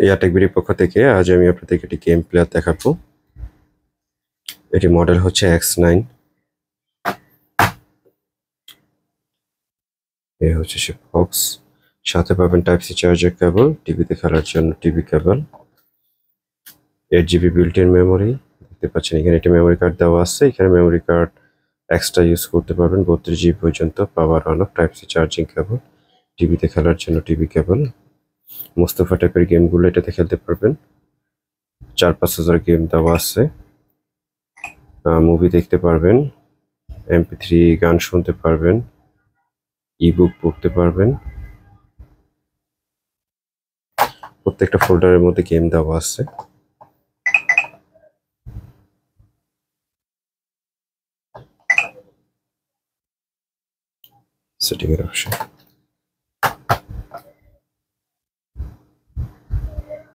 এয়ারটেকবিডির পক্ষ থেকে আজ আমি আপনাদেরকে একটি গেম প্লেয়ার দেখাবো। এটি মডেল হচ্ছে X9। এ হচ্ছে সে বক্স, সাথে পাবেন টাইপ সি চার্জার কেবল, টিভিতে খেলার জন্য TV cable, 8 GB built in memory. দেখতে পাচ্ছেন এখানে একটি মেমোরি কার্ড দেওয়া আছে। এখানে মেমোরি কার্ড এক্সট্রা ইউজ করতে পারবেন, 32 GB পর্যন্ত power on off type C charging cable, টিভিতে খেলার জন্য টিভি কেবল। মোস্তফা টাইপের গেমগুলো এটাতে খেলতে পারবেন। 4-5 হাজার গেম দেওয়া আছে। মুভি দেখতে পারবেন, MP3 গান শুনতে পারবেন, ইবুক পড়তে পারবেন। প্রত্যেকটা ফোল্ডারের মধ্যে গেম দেওয়া আছে। সেটিংয়ের অপশন।